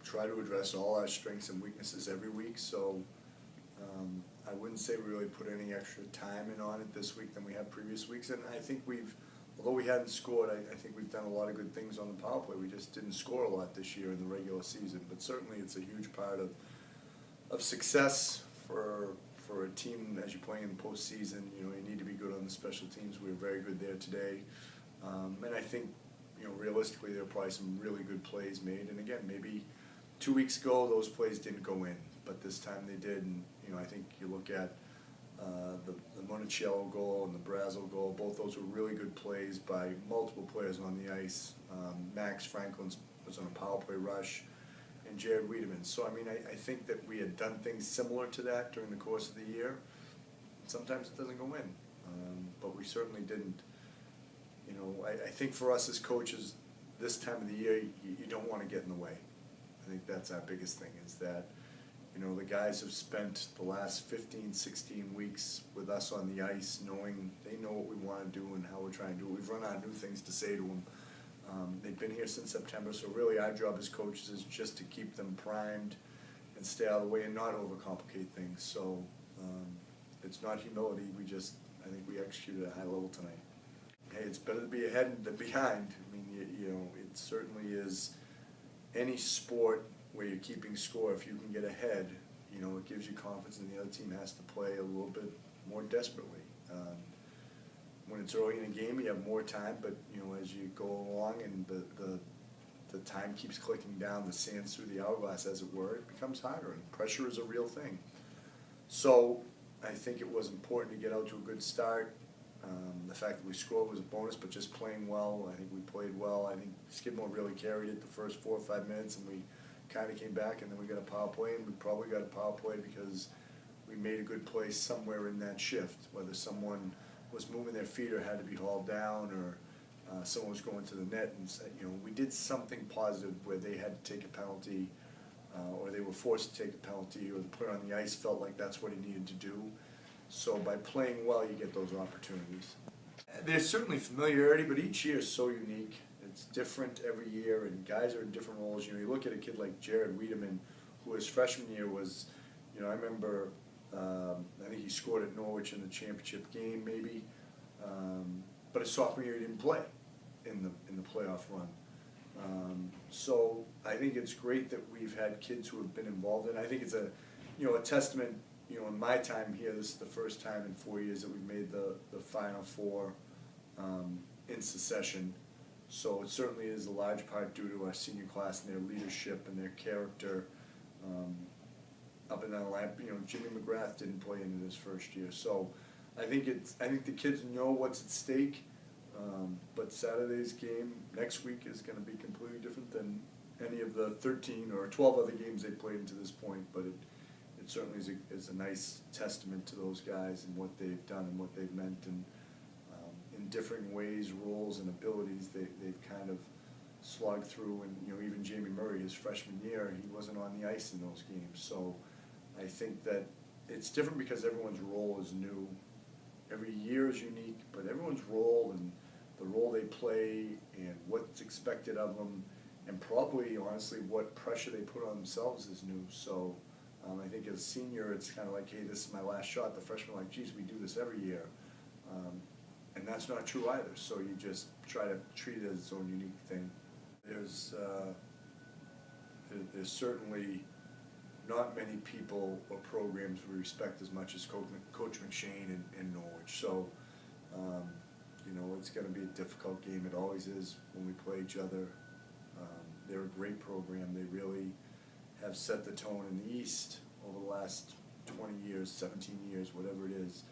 try to address all our strengths and weaknesses every week, so I wouldn't say we really put any extra time in on it this week than we have previous weeks, and I think although we hadn't scored, I think we've done a lot of good things on the power play. We just didn't score a lot this year in the regular season, but certainly it's a huge part of success for a team as you're playing in the postseason. You know, you need to be good on the special teams. We were very good there today, and I think, you know, realistically there were probably some really good plays made, and again, maybe 2 weeks ago those plays didn't go in, but this time they did, and you know, I think you look at the Monticello goal and the Brazel goal, both those were really good plays by multiple players on the ice. Max Franklin was on a power play rush, and Jared Wiedemann. So I mean, I think that we had done things similar to that during the course of the year. Sometimes it doesn't go in, but we certainly didn't. You know, I think for us as coaches, this time of the year, you don't want to get in the way. I think that's our biggest thing, is that, you know, the guys have spent the last 15, 16 weeks with us on the ice, knowing they know what we want to do and how we're trying to do it. We've run out of new things to say to them. They've been here since September, so really our job as coaches is just to keep them primed and stay out of the way and not overcomplicate things. So it's not humility. I think we executed at a high level tonight. Hey, it's better to be ahead than behind. I mean, you know, it certainly is. Any sport where you're keeping score, if you can get ahead, you know, it gives you confidence, and the other team has to play a little bit more desperately. When it's early in a game, you have more time, but you know, as you go along and the time keeps clicking down, the sands through the hourglass, as it were, it becomes harder, and pressure is a real thing. So I think it was important to get out to a good start. The fact that we scored was a bonus, but just playing well, I think we played well. I think Skidmore really carried it the first 4 or 5 minutes, and we kind of came back, and then we got a power play, and we probably got a power play because we made a good play somewhere in that shift, whether someone was moving their feet or had to be hauled down, or someone was going to the net, and you know, we did something positive where they had to take a penalty, or they were forced to take a penalty, or the player on the ice felt like that's what he needed to do. So by playing well, you get those opportunities. There's certainly familiarity, but each year is so unique. It's different every year, and guys are in different roles. You know, you look at a kid like Jared Wiedemann, who his freshman year was, you know, I remember, I think he scored at Norwich in the championship game, maybe, but his sophomore year he didn't play in the playoff run. So I think it's great that we've had kids who have been involved, and I think it's a testament. You know, in my time here, this is the first time in 4 years that we've made the Final Four in succession. So it certainly is a large part due to our senior class and their leadership and their character. Up and down the line, you know, Jimmy McGrath didn't play in his first year, so I think the kids know what's at stake. But Saturday's game next week is going to be completely different than any of the 13 or 12 other games they played to this point. But it certainly is a nice testament to those guys and what they've done and what they've meant, and in differing ways, roles, and abilities, they've kind of slogged through. And you know, even Jamie Murray, his freshman year, he wasn't on the ice in those games. So I think that it's different because everyone's role is new. Every year is unique, but everyone's role and the role they play and what's expected of them, and probably, honestly, what pressure they put on themselves is new. So I think as a senior, it's kind of like, hey, this is my last shot. The freshmen are like, geez, we do this every year. And that's not true either. So you just try to treat it as its own unique thing. There's certainly not many people or programs we respect as much as Coach McShane and Norwich. So, you know, it's going to be a difficult game. It always is when we play each other. They're a great program. They really have set the tone in the East over the last 20 years, 17 years, whatever it is.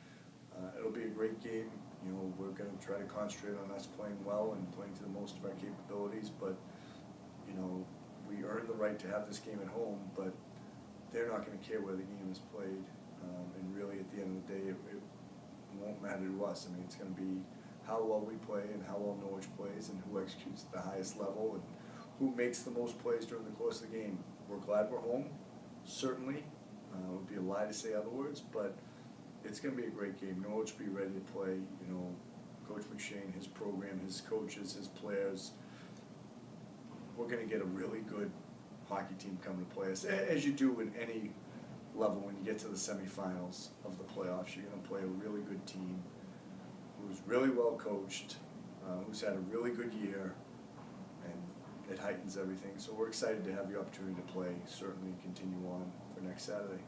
It'll be a great game. You know, we're going to try to concentrate on us playing well and playing to the most of our capabilities, but, you know, we earned the right to have this game at home, but they're not going to care where the game is played. And really, at the end of the day, it won't matter to us. I mean, it's going to be how well we play and how well Norwich plays and who executes at the highest level and who makes the most plays during the course of the game. We're glad we're home, certainly. It would be a lie to say other words, but it's going to be a great game. Norwich will be ready to play. You know, Coach McShane, his program, his coaches, his players. We're going to get a really good hockey team come to play us, as you do in any level. When you get to the semifinals of the playoffs, you're going to play a really good team who's really well coached, who's had a really good year, and it heightens everything. So we're excited to have the opportunity to play, certainly continue on for next Saturday.